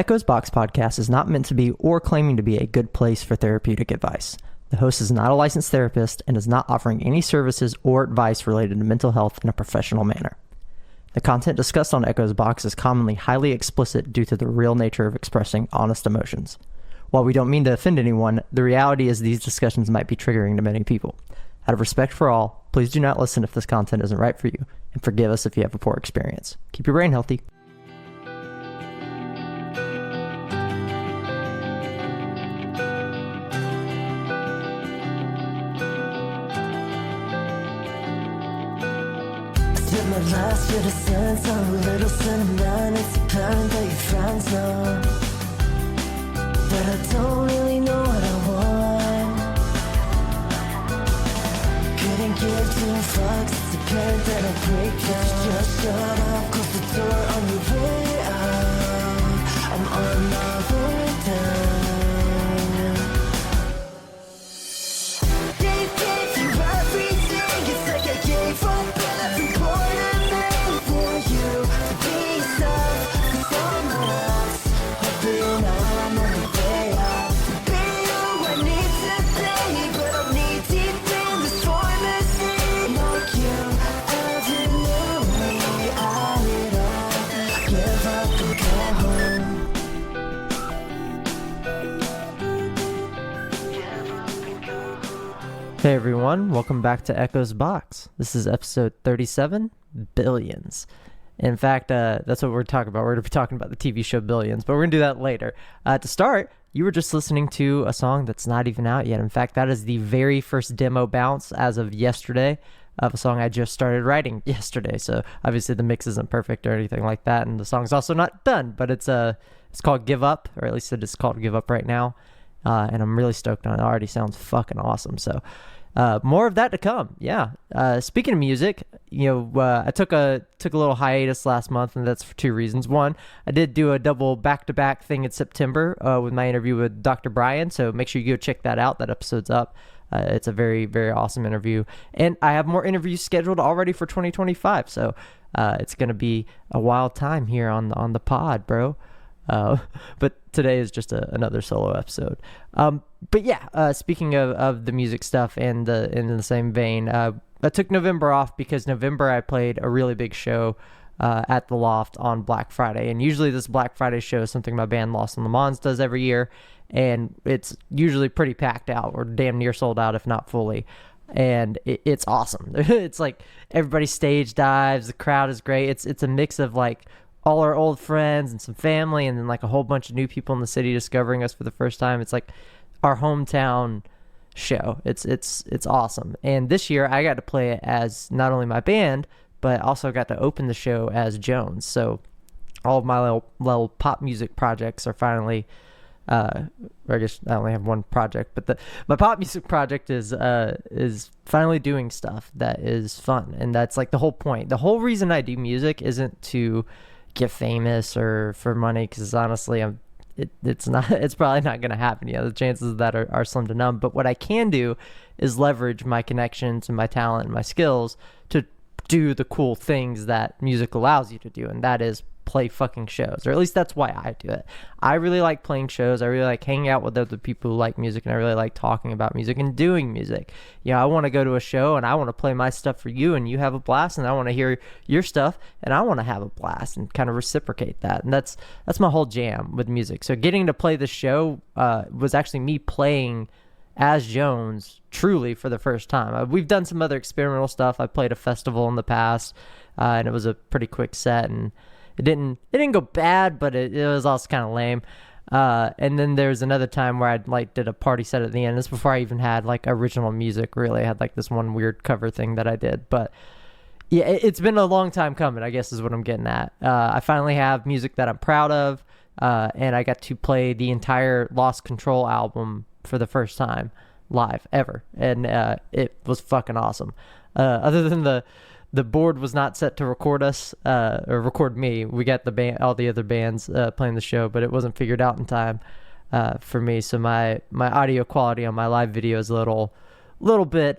Echo's Box Podcast is not meant to be or claiming to be a good place for therapeutic advice. The host is not a licensed therapist and is not offering any services or advice related to mental health in a professional manner. The content discussed on Echo's Box is commonly highly explicit due to the real nature of expressing honest emotions. While we don't mean to offend anyone, the reality is these discussions might be triggering to many people. Out of respect for all, please do not listen if this content isn't right for you, and forgive us if you have a poor experience. Keep your brain healthy. My last bit of sense on a little sentiment. It's apparent that your friends know that I don't really know what I want. Couldn't give two fucks. It's apparent that I break down. Just shut up, close the door on your way out. I'm on my way down. Gave you everything. It's like I gave up every part of me for you to be yourself. 'Cause someone else, hoping I'm on the way out. To be who I need to be, but I'm knee deep in this pharmacy. Like you ever knew me, I would all give up and go home. Hey everyone, welcome back to Echo's Box. This is episode 37, Billions. In fact, that's what we're talking about. We're going to be talking about the TV show Billions, but we're going to do that later. To start, you were just listening to a song that's not even out yet. In fact, that is the very first demo bounce as of yesterday of a song I just started writing yesterday. So obviously the mix isn't perfect or anything like that, and the song's also not done, but it's called Give Up, or at least it is called Give Up right now. And I'm really stoked on it. It already sounds fucking awesome. So more of that to come. Yeah. Speaking of music, I took a little hiatus last month, and that's for two reasons. One, I did do a double back-to-back thing in September with my interview with Dr. Brian. So make sure you go check that out. That episode's up. It's a very, very awesome interview. And I have more interviews scheduled already for 2025. So it's going to be a wild time here on the pod, bro. But today is just another solo episode. But yeah, speaking of the music stuff and in the same vein, I took November off because November I played a really big show at the Loft on Black Friday. And usually this Black Friday show is something my band Lost in Le Mans does every year. And it's usually pretty packed out, or damn near sold out, if not fully. And it's awesome. It's like everybody stage dives. The crowd is great. It's a mix of like all our old friends and some family, and then like a whole bunch of new people in the city discovering us for the first time. It's like our hometown show. It's awesome. And this year I got to play it as not only my band, but also got to open the show as Jones. So all of my little pop music projects are finally, or I guess I only have one project, but my pop music project is finally doing stuff that is fun. And that's like the whole point. The whole reason I do music isn't to get famous or for money, because honestly it's probably not going to happen. The chances of that are slim to none. But what I can do is leverage my connections and my talent and my skills to do the cool things that music allows you to do, and that is play fucking shows, or at least that's why I do it. I really like playing shows. I really like hanging out with other people who like music, and I really like talking about music and doing music. I want to go to a show and I want to play my stuff for you, and you have a blast, and I want to hear your stuff and I want to have a blast, and kind of reciprocate that. And that's my whole jam with music. So getting to play the show was actually me playing as Jones truly for the first time. We've done some other experimental stuff. I played a festival in the past, and it was a pretty quick set, and it didn't go bad, but it was also kind of lame. And then there was another time where I did a party set at the end. This before I even had like original music. Really, I had like this one weird cover thing that I did. But yeah, it's been a long time coming, I guess is what I'm getting at. I finally have music that I'm proud of, and I got to play the entire Lost Control album for the first time live ever, and it was fucking awesome. Other than the board was not set to record us or record me. We got the band, all the other bands playing the show, but it wasn't figured out in time for me. So my audio quality on my live video is a little bit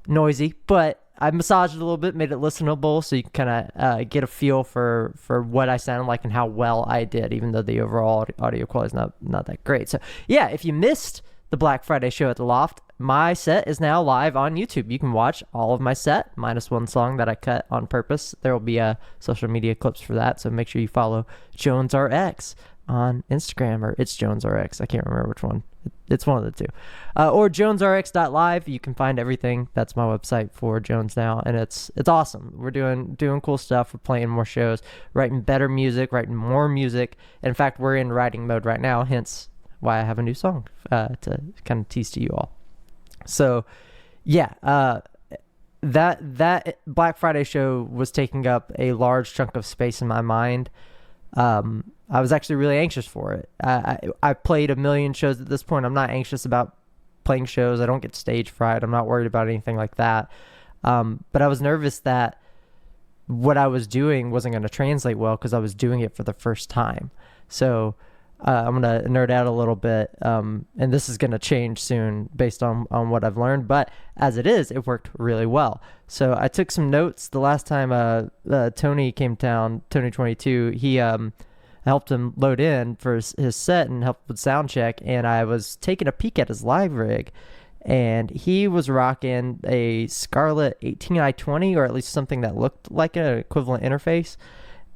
noisy, but I massaged it a little bit, made it listenable, so you can kind of get a feel for what I sounded like and how well I did, even though the overall audio quality is not that great. So yeah, if you missed the Black Friday show at the Loft, my set is now live on YouTube. You can watch all of my set minus one song that I cut on purpose. There will be social media clips for that, so make sure you follow JonesRX on Instagram, or it's JonesRX. I can't remember which one. It's one of the two. Or jonesrx.live. You can find everything. That's my website for Jones now, and it's awesome. We're doing cool stuff. We're playing more shows, writing better music, writing more music. In fact, we're in writing mode right now, hence why I have a new song to kind of tease to you all. So yeah, that Black Friday show was taking up a large chunk of space in my mind. I was actually really anxious for it. I played a million shows at this point. I'm not anxious about playing shows. I don't get stage fright. I'm not worried about anything like that. But I was nervous that what I was doing wasn't going to translate well because I was doing it for the first time. So I'm going to nerd out a little bit. And this is going to change soon based on what I've learned. But as it is, it worked really well. So I took some notes the last time Tony came down, Tony 22. He helped him load in for his set and helped with sound check. And I was taking a peek at his live rig. And he was rocking a Scarlett 18i20, or at least something that looked like an equivalent interface.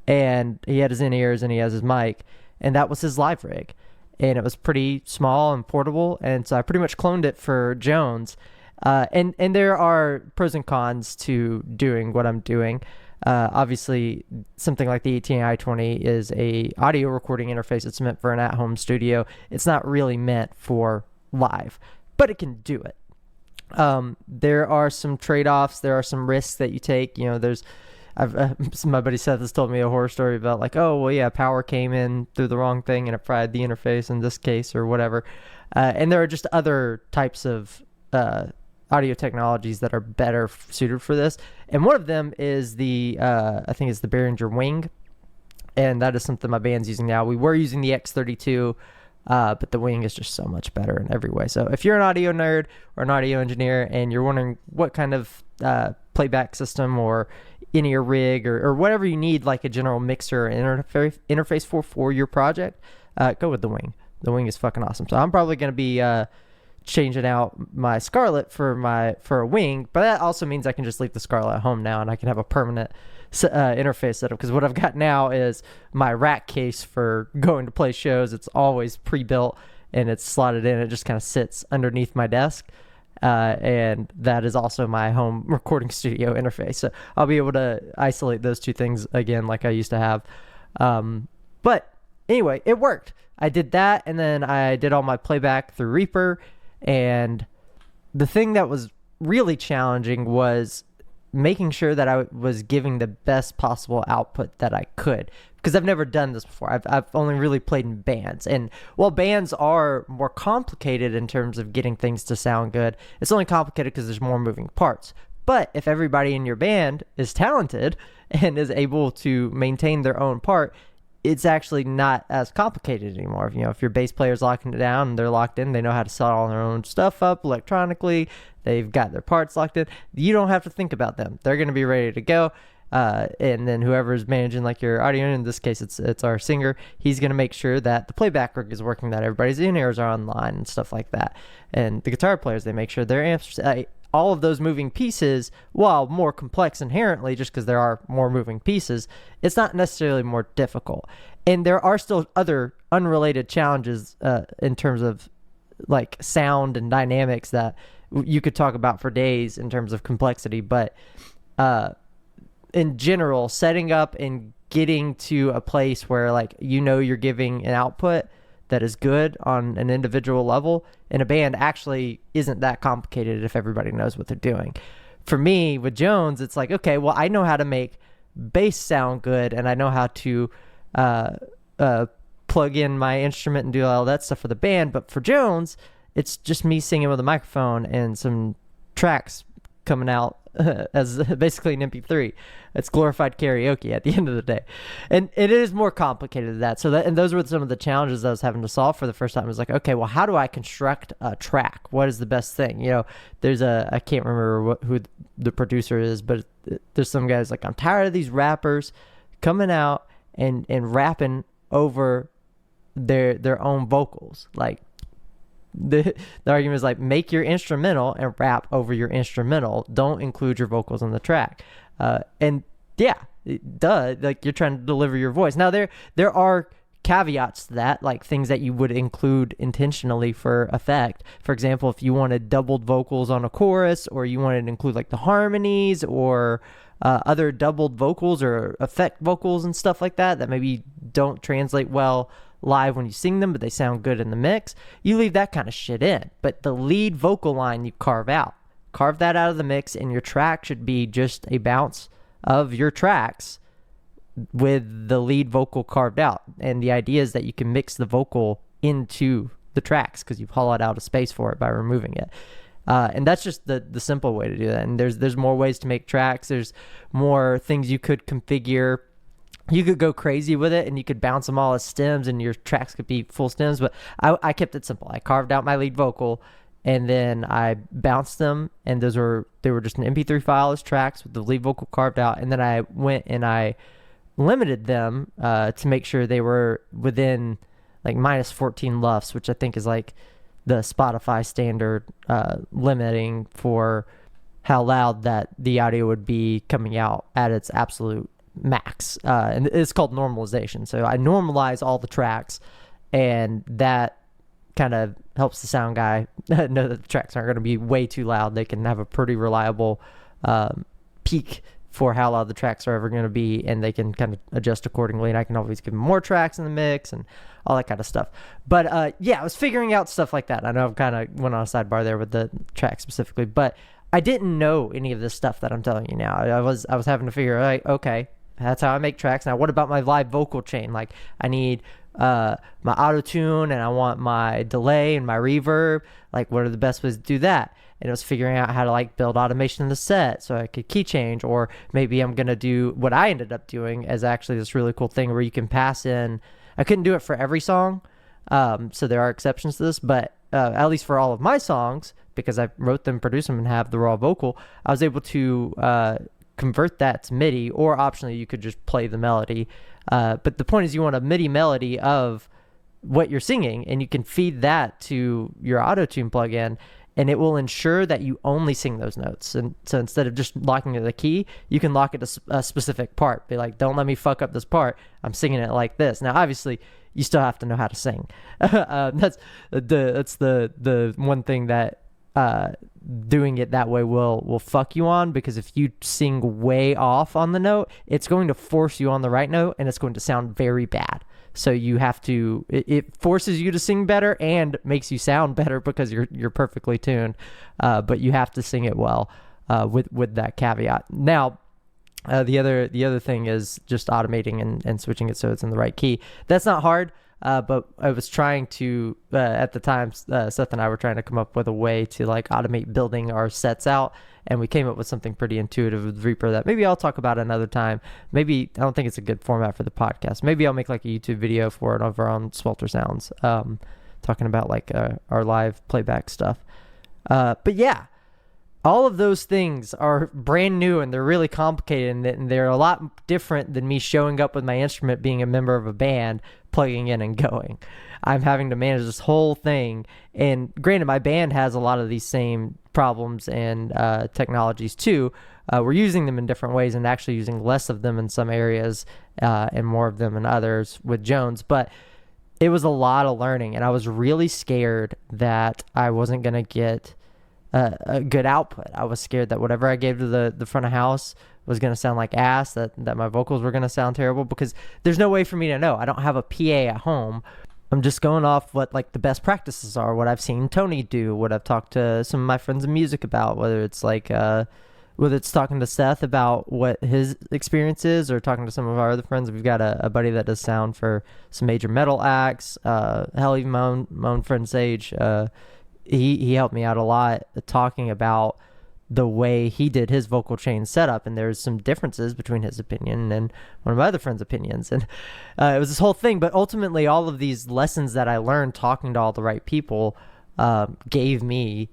And he had his in-ears and he has his mic. And that was his live rig. And it was pretty small and portable. And so I pretty much cloned it for Jones. And there are pros and cons to doing what I'm doing. Obviously, something like the 18i20 is a audio recording interface. It's meant for an at-home studio. It's not really meant for live, but it can do it. There are some trade-offs. There are some risks that you take. You know, my buddy Seth has told me a horror story about like, oh, well, yeah, power came in through the wrong thing and it fried the interface in this case or whatever. And there are just other types of audio technologies that are better suited for this. And one of them is I think it's the Behringer Wing. And that is something my band's using now. We were using the X32, but the Wing is just so much better in every way. So if you're an audio nerd or an audio engineer and you're wondering what kind of playback system or in-ear rig or whatever you need, like a general mixer interface for your project, go with the Wing. The Wing is fucking awesome. So I'm probably going to be changing out my Scarlett for a Wing, but that also means I can just leave the Scarlett at home now and I can have a permanent interface setup, because what I've got now is my rack case for going to play shows. It's always pre-built and it's slotted in. It just kind of sits underneath my desk. And that is also my home recording studio interface. So I'll be able to isolate those two things again like I used to have. But anyway, it worked. I did that, and then I did all my playback through Reaper. And the thing that was really challenging was making sure that I was giving the best possible output that I could, because I've never done this before. I've only really played in bands, and while bands are more complicated in terms of getting things to sound good, it's only complicated because there's more moving parts. But if everybody in your band is talented and is able to maintain their own part, it's actually not as complicated anymore. You know, if your bass player's locking it down and they're locked in, they know how to set all their own stuff up electronically, they've got their parts locked in, you don't have to think about them. They're going to be ready to go. And then whoever's managing like your audio, in this case it's our singer, he's going to make sure that the playback rig is working, that everybody's in-ears are online and stuff like that. And the guitar players, they make sure their amps, all of those moving pieces, while more complex inherently just because there are more moving pieces, it's not necessarily more difficult. And there are still other unrelated challenges in terms of like sound and dynamics that you could talk about for days in terms of complexity. But in general, setting up and getting to a place where like you're giving an output that is good on an individual level in a band actually isn't that complicated if everybody knows what they're doing. For me, with Jones, it's like, okay, well, I know how to make bass sound good, and I know how to plug in my instrument and do all that stuff for the band. But for Jones, it's just me singing with a microphone and some tracks coming out as basically an MP3. It's glorified karaoke at the end of the day, and it is more complicated than that. And those were some of the challenges I was having to solve for the first time. I was like, okay, well, how do I construct a track? What is the best thing? There's I can't remember who the producer is, but there's some guys like, I'm tired of these rappers coming out and rapping over their own vocals. Like the argument is like, make your instrumental and rap over your instrumental. Don't include your vocals on the track. And yeah, like you're trying to deliver your voice. Now there are caveats to that, like things that you would include intentionally for effect. For example, if you wanted doubled vocals on a chorus, or you wanted to include like the harmonies or other doubled vocals or effect vocals and stuff like that maybe don't translate well live when you sing them, but they sound good in the mix, you leave that kind of shit in. But the lead vocal line you carve that out of the mix, and your track should be just a bounce of your tracks with the lead vocal carved out. And the idea is that you can mix the vocal into the tracks because you've hollowed out a space for it by removing it. And that's just the simple way to do that. And there's more ways to make tracks. There's more things you could configure. You could go crazy with it, and you could bounce them all as stems, and your tracks could be full stems. But I kept it simple. I carved out my lead vocal, and then I bounced them, and they were just an MP3 file as tracks with the lead vocal carved out. And then I went and I limited them to make sure they were within like minus 14 LUFS, which I think is like the Spotify standard limiting for how loud that the audio would be coming out at its absolute max. And it's called normalization. So I normalize all the tracks, and that kind of helps the sound guy know that the tracks aren't going to be way too loud. They can have a pretty reliable peak for how loud the tracks are ever going to be, and they can kind of adjust accordingly. And I can always give them more tracks in the mix and all that kind of stuff. But yeah, I was figuring out stuff like that. I know I've kind of went on a sidebar there with the track specifically, but I didn't know any of this stuff that I'm telling you now. I was having to figure out, like, okay, that's how I make tracks. Now, what about my live vocal chain? Like, I need my auto tune, and I want my delay and my reverb. Like, what are the best ways to do that? And it was figuring out how to like build automation in the set so I could key change, or maybe I'm going to do what I ended up doing as actually this really cool thing where you can pass in. I couldn't do it for every song. So there are exceptions to this, but at least for all of my songs, because I wrote them, produced them, and have the raw vocal, I was able to convert that to MIDI, or optionally you could just play the melody. But the point is, you want a MIDI melody of what you're singing, and you can feed that to your auto-tune plugin, and it will ensure that you only sing those notes. And so instead of just locking it to the key, you can lock it to a specific part. Be like, don't let me fuck up this part. I'm singing it like this. Now, obviously, you still have to know how to sing. That's the one thing that doing it that way will fuck you on, because if you sing way off on the note, it's going to force you on the right note, and it's going to sound very bad. So you have to, it forces you to sing better and makes you sound better because you're perfectly tuned. But you have to sing it well with that caveat. Now, the other thing is just automating and switching it so it's in the right key. That's not hard. But I was trying to, at the time, Seth and I were trying to come up with a way to like automate building our sets out. And we came up with something pretty intuitive with Reaper that maybe I'll talk about another time. Maybe, I don't think it's a good format for the podcast. Maybe I'll make like a YouTube video for it over on Swelter Sounds, talking about like our live playback stuff. But yeah, all of those things are brand new, and they're really complicated, and they're a lot different than me showing up with my instrument, being a member of a band, plugging in and going. I'm having to manage this whole thing. And granted, my band has a lot of these same problems and technologies too. We're using them in different ways, and actually using less of them in some areas and more of them in others with Jones. But it was a lot of learning, and I was really scared that I wasn't going to get a good output. I was scared that whatever I gave to the front of house was going to sound like ass, that my vocals were going to sound terrible, because there's no way for me to know. I don't have a PA at home. I'm just going off what like the best practices are, what I've seen Tony do, what I've talked to some of my friends in music about, whether it's like whether it's talking to Seth about what his experience is, or talking to some of our other friends. We've got a buddy that does sound for some major metal acts. Hell, even my own friend Sage, he helped me out a lot talking about the way he did his vocal chain setup, and there's some differences between his opinion and one of my other friends' opinions, and it was this whole thing. But ultimately, all of these lessons that I learned talking to all the right people gave me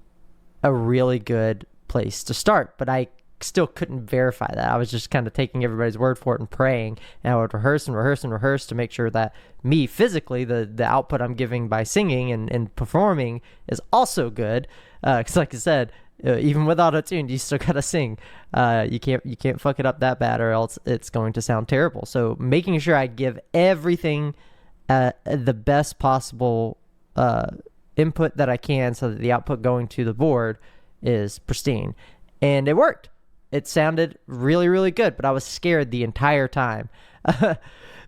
a really good place to start. But I still couldn't verify that. I was just kind of taking everybody's word for it and praying, and I would rehearse and rehearse and rehearse to make sure that me physically, the output I'm giving by singing and performing is also good, because like I said, even with auto-tune, you still gotta sing. You can't fuck it up that bad, or else it's going to sound terrible. So making sure I give everything the best possible input that I can, so that the output going to the board is pristine, and it worked. It sounded really, really good, but I was scared the entire time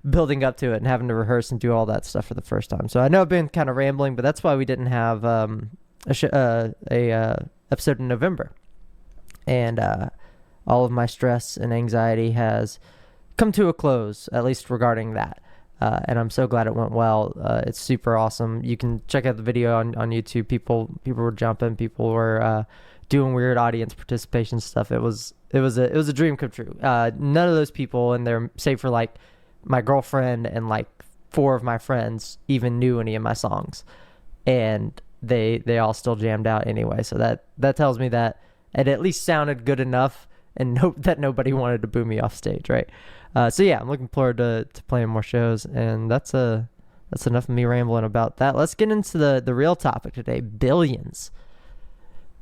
building up to it and having to rehearse and do all that stuff for the first time. So I know I've been kind of rambling, but that's why we didn't have a episode in November. And all of my stress and anxiety has come to a close, at least regarding that. And I'm so glad it went well. It's super awesome. You can check out the video on YouTube. People were jumping. People were doing weird audience participation stuff. It was a dream come true. None of those people in there, save for like my girlfriend and like 4 of my friends, even knew any of my songs, and they all still jammed out anyway. So that tells me that it at least sounded good enough, and that nobody wanted to boo me off stage, right? So yeah, I'm looking forward to playing more shows, and that's enough of me rambling about that. Let's get into the real topic today: billions.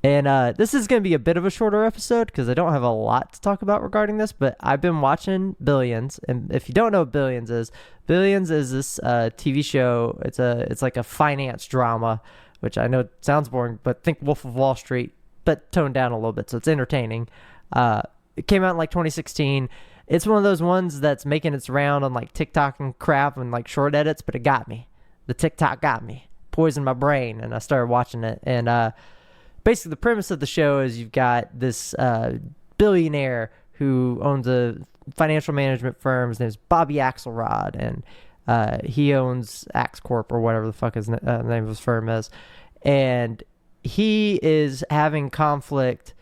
And this is going to be a bit of a shorter episode because I don't have a lot to talk about regarding this, but I've been watching Billions. And if you don't know what Billions is this TV show. It's like a finance drama, which I know sounds boring, but think Wolf of Wall Street, but toned down a little bit, so it's entertaining. It came out in like 2016. It's one of those ones that's making its round on like TikTok and crap and like short edits, but it got me. The TikTok got me, poisoned my brain, and I started watching it. And basically, the premise of the show is you've got this billionaire who owns a financial management firm. His name is Bobby Axelrod, and he owns Axe Corp, or whatever the fuck his name of his firm is. And he is having conflict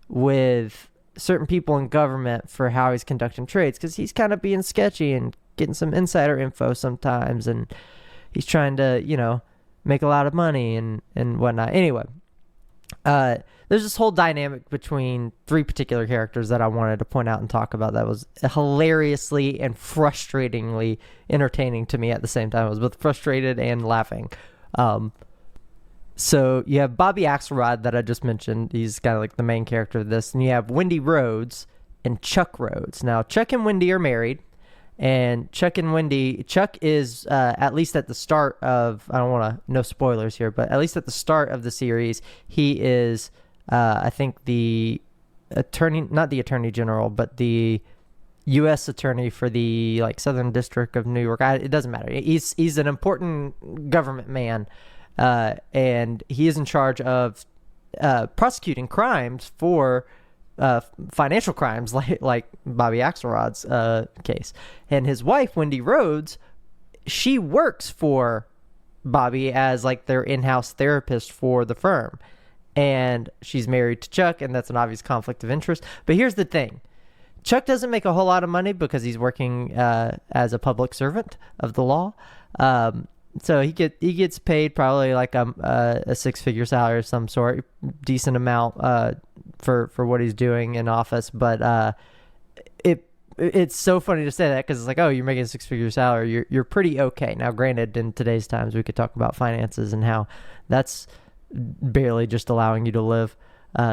with certain people in government for how he's conducting trades, because he's kind of being sketchy and getting some insider info sometimes, and he's trying to, make a lot of money and whatnot. Anyway. There's this whole dynamic between 3 particular characters that I wanted to point out and talk about that was hilariously and frustratingly entertaining to me at the same time. I was both frustrated and laughing. So you have Bobby Axelrod that I just mentioned. He's kind of like the main character of this. And you have Wendy Rhodes and Chuck Rhodes. Now, Chuck and Wendy are married. And Chuck is, at least at the start of, I don't want to, no spoilers here, but at least at the start of the series, he is, I think the attorney, not the attorney general, but the U.S. attorney for the like Southern District of New York. It doesn't matter. He's an important government man, and he is in charge of prosecuting crimes for financial crimes, like Bobby Axelrod's case. And his wife, Wendy Rhodes, she works for Bobby as like their in-house therapist for the firm. And she's married to Chuck, and that's an obvious conflict of interest. But here's the thing. Chuck doesn't make a whole lot of money because he's working as a public servant of the law. So he gets paid probably like a 6-figure salary of some sort, decent amount for what he's doing in office. But it's so funny to say that because it's like, oh, you're making a 6-figure salary, you're pretty okay. Now, granted, in today's times, we could talk about finances and how that's barely just allowing you to live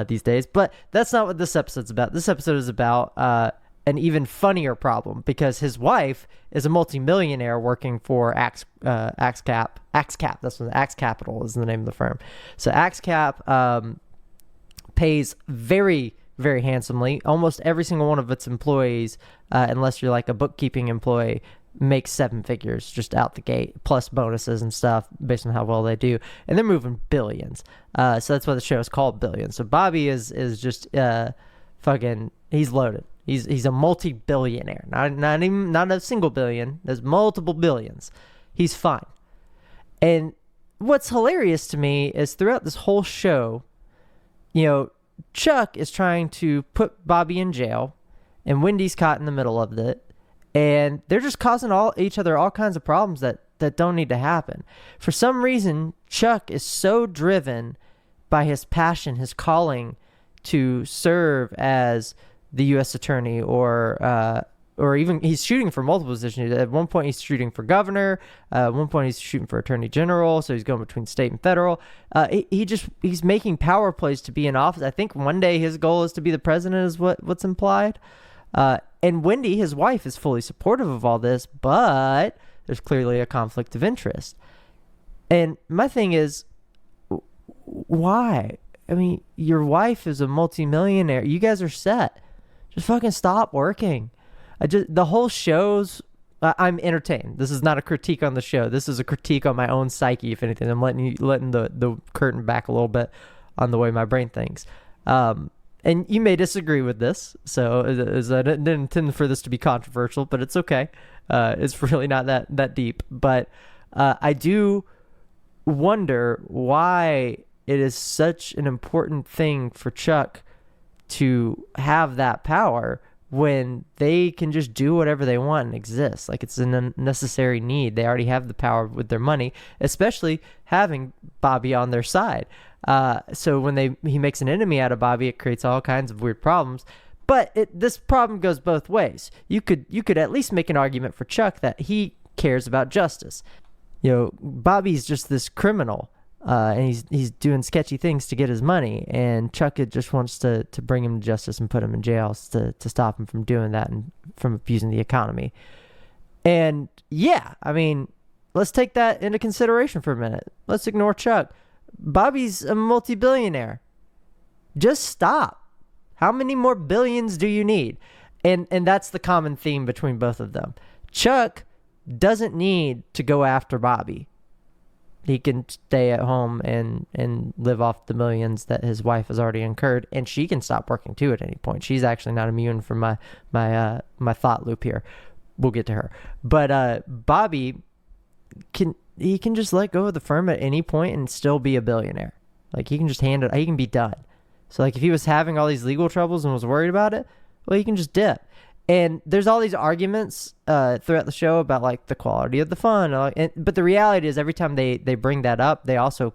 these days. But that's not what this episode's about. This episode is about an even funnier problem, because his wife is a multimillionaire working for Axe Capital is the name of the firm. So Axe Cap pays very, very handsomely. Almost every single one of its employees, unless you're like a bookkeeping employee, makes 7 figures just out the gate, plus bonuses and stuff based on how well they do. And they're moving billions. So that's why the show is called Billions. So Bobby is just fucking, he's loaded. He's a multi-billionaire. Not a single billion. There's multiple billions. He's fine. And what's hilarious to me is throughout this whole show, Chuck is trying to put Bobby in jail, and Wendy's caught in the middle of it, and they're just causing each other all kinds of problems that don't need to happen. For some reason, Chuck is so driven by his passion, his calling to serve as the U.S. attorney, or even he's shooting for multiple positions. At one point, he's shooting for governor. At one point, he's shooting for attorney general. So he's going between state and federal. He's making power plays to be in office. I think one day his goal is to be the president, is what's implied. And Wendy, his wife, is fully supportive of all this, but there's clearly a conflict of interest. And my thing is, why? I mean, your wife is a multimillionaire. You guys are set. Just fucking stop working. The whole show's, I'm entertained. This is not a critique on the show. This is a critique on my own psyche, if anything. I'm letting the curtain back a little bit on the way my brain thinks. And you may disagree with this, so I didn't intend for this to be controversial, but it's okay. It's really not that deep. But I do wonder why it is such an important thing for Chuck to have that power when they can just do whatever they want and exist. Like, it's a necessary need. They already have the power with their money, especially having Bobby on their side. So when he makes an enemy out of Bobby, it creates all kinds of weird problems. But this problem goes both ways. You could at least make an argument for Chuck that he cares about justice. Bobby's just this criminal, and he's doing sketchy things to get his money, and Chuck just wants to bring him to justice and put him in jail to stop him from doing that and from abusing the economy. And yeah, I mean, let's take that into consideration for a minute. Let's ignore Chuck. Bobby's a multi-billionaire. Just stop. How many more billions do you need? And that's the common theme between both of them. Chuck doesn't need to go after Bobby. He can stay at home and live off the millions that his wife has already incurred, and she can stop working too at any point. She's actually not immune from my thought loop here. We'll get to her. But Bobby can just let go of the firm at any point and still be a billionaire. Like, he can just hand it. He can be done. So, like, if he was having all these legal troubles and was worried about it, well, he can just dip. And there's all these arguments throughout the show about, like, the quality of the fun. But the reality is, every time they bring that up, they also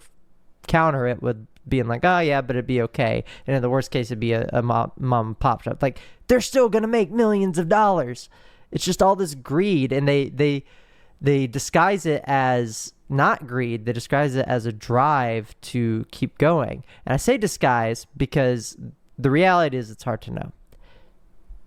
counter it with being like, oh, yeah, but it'd be okay. And in the worst case, it'd be a mom and pop shop. Like, they're still going to make millions of dollars. It's just all this greed. And they disguise it as not greed. They disguise it as a drive to keep going. And I say disguise because the reality is it's hard to know.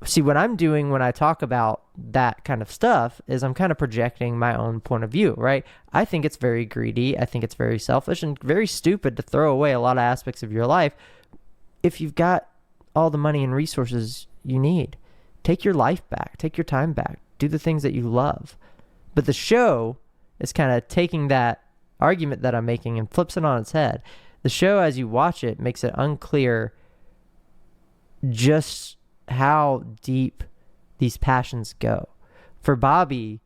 See, what I'm doing when I talk about that kind of stuff is I'm kind of projecting my own point of view, right? I think it's very greedy. I think it's very selfish and very stupid to throw away a lot of aspects of your life if you've got all the money and resources you need. Take your life back. Take your time back. Do the things that you love. But the show is kind of taking that argument that I'm making and flips it on its head. The show, as you watch it, makes it unclear just how deep these passions go. For Bobby,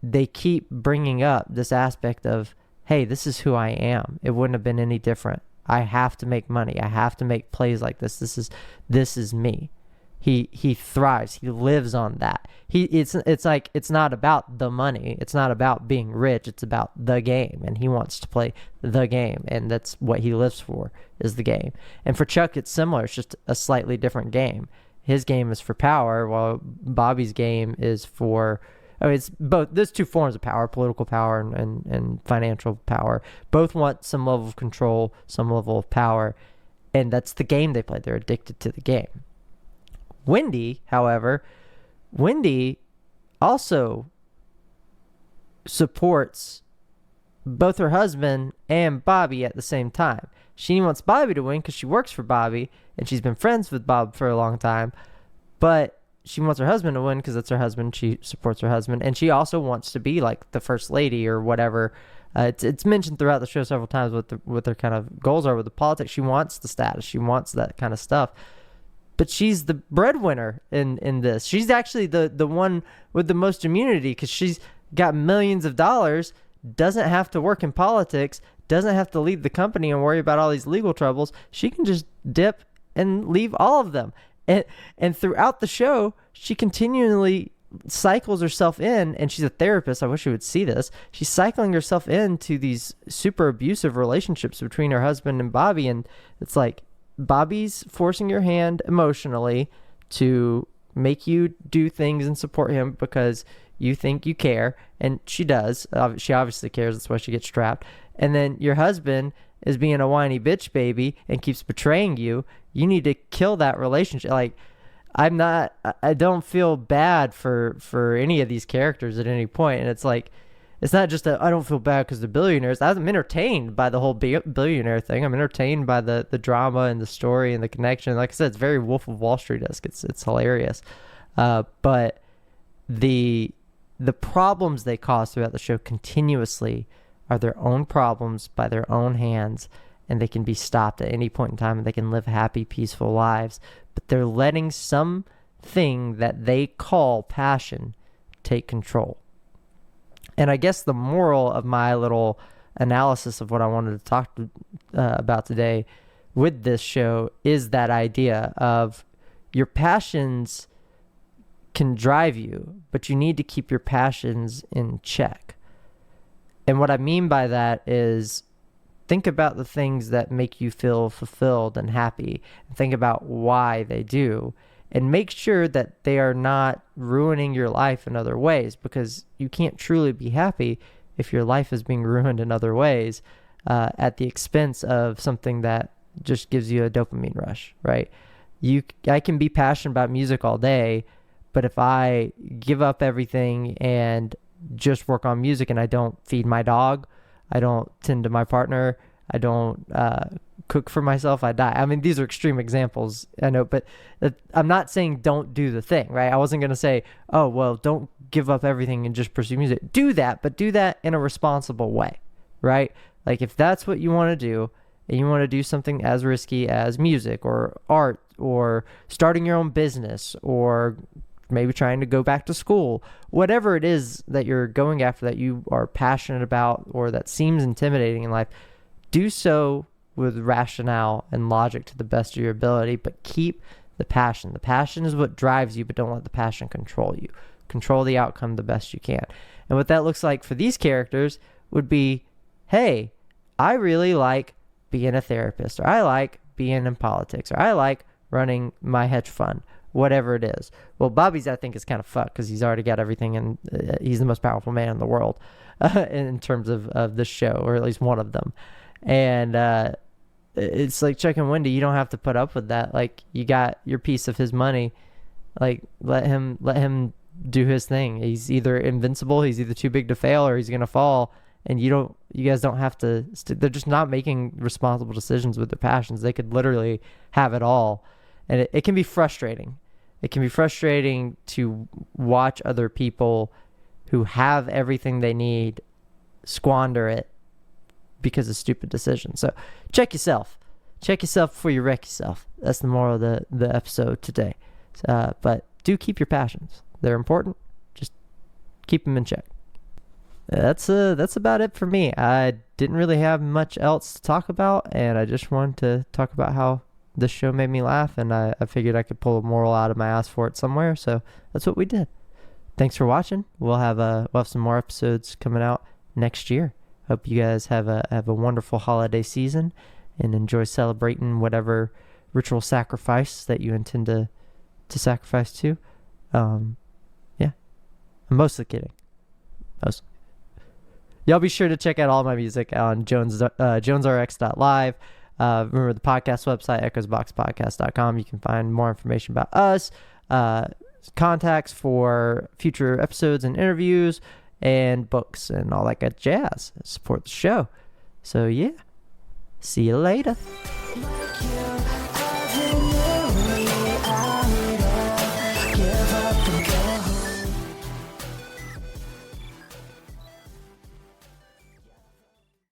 they keep bringing up this aspect of, hey, this is who I am. It wouldn't have been any different. I have to make money. I have to make plays like this. This is me. He thrives. He lives on that. It's like, it's not about the money. It's not about being rich. It's about the game, and he wants to play the game, and that's what he lives for, is the game. And for Chuck, it's similar. It's just a slightly different game. His game is for power, while Bobby's game is for, it's both. There's two forms of power: political power and financial power. Both want some level of control, some level of power, and that's the game they play. They're addicted to the game. Wendy, however, also supports both her husband and Bobby at the same time. She wants Bobby to win because she works for Bobby and she's been friends with Bob for a long time, but she wants her husband to win because that's her husband. She supports her husband, and she also wants to be like the first lady or whatever. It's mentioned throughout the show several times what their kind of goals are with the politics. She wants the status. She wants that kind of stuff. But she's the breadwinner in this. She's actually the one with the most immunity because she's got millions of dollars, doesn't have to work in politics, doesn't have to lead the company and worry about all these legal troubles. She can just dip and leave all of them. And throughout the show, she continually cycles herself in, and she's a therapist. I wish you would see this. She's cycling herself into these super abusive relationships between her husband and Bobby. And it's like Bobby's forcing your hand emotionally to make you do things and support him because you think you care. And she does. She obviously cares. That's why she gets trapped. And then your husband is being a whiny bitch baby and keeps betraying you. You need to kill that relationship. Like, I don't feel bad for any of these characters at any point. And it's like, it's not just that I don't feel bad because they're billionaires. I'm entertained by the whole billionaire thing. I'm entertained by the drama and the story and the connection. Like I said, it's very Wolf of Wall Street-esque. It's hilarious. But the problems they cause throughout the show continuously are their own problems by their own hands, and they can be stopped at any point in time, and they can live happy, peaceful lives. But they're letting something that they call passion take control. And I guess the moral of my little analysis of what I wanted to talk about today with this show is that idea of your passions can drive you, but you need to keep your passions in check. And what I mean by that is, think about the things that make you feel fulfilled and happy, and think about why they do, and make sure that they are not ruining your life in other ways, because you can't truly be happy if your life is being ruined in other ways at the expense of something that just gives you a dopamine rush, right? I can be passionate about music all day, but if I give up everything and just work on music and I don't feed my dog, I don't tend to my partner, I don't cook for myself, I die. I mean, these are extreme examples, I know, but I'm not saying don't do the thing, right? I wasn't going to say, oh, well, don't give up everything and just pursue music. Do that, but do that in a responsible way, right? Like, if that's what you want to do, and you want to do something as risky as music or art or starting your own business or maybe trying to go back to school, whatever it is that you're going after that you are passionate about or that seems intimidating in life, do so with rationale and logic to the best of your ability, but keep the passion. The passion is what drives you, but don't let the passion control you. Control the outcome the best you can. And what that looks like for these characters would be, hey, I really like being a therapist, or I like being in politics, or I like running my hedge fund, whatever it is. Well, Bobby's, I think, is kind of fucked because he's already got everything, and he's the most powerful man in the world in terms of this show, or at least one of them. And it's like Chuck and Wendy, you don't have to put up with that. Like, you got your piece of his money. Like, let him do his thing. He's either invincible, he's either too big to fail, or he's gonna fall. And you guys don't have to. They're just not making responsible decisions with their passions. They could literally have it all, and it can be frustrating. It can be frustrating to watch other people who have everything they need squander it because of stupid decisions. So check yourself before you wreck yourself. That's the moral of the episode today. But do keep your passions. They're important. Just keep them in check. That's about it for me. I didn't really have much else to talk about, and I just wanted to talk about how this show made me laugh, and I figured I could pull a moral out of my ass for it somewhere, so that's what we did. Thanks for watching. We'll have some more episodes coming out next year. Hope you guys have a wonderful holiday season and enjoy celebrating whatever ritual sacrifice that you intend to sacrifice to. Yeah, I'm mostly kidding. Mostly. Y'all be sure to check out all my music on jonesrx.live. Remember the podcast website, echoesboxpodcast.com. You can find more information about us, contacts for future episodes and interviews, and books and all that good jazz. Support the show. So yeah, see you later.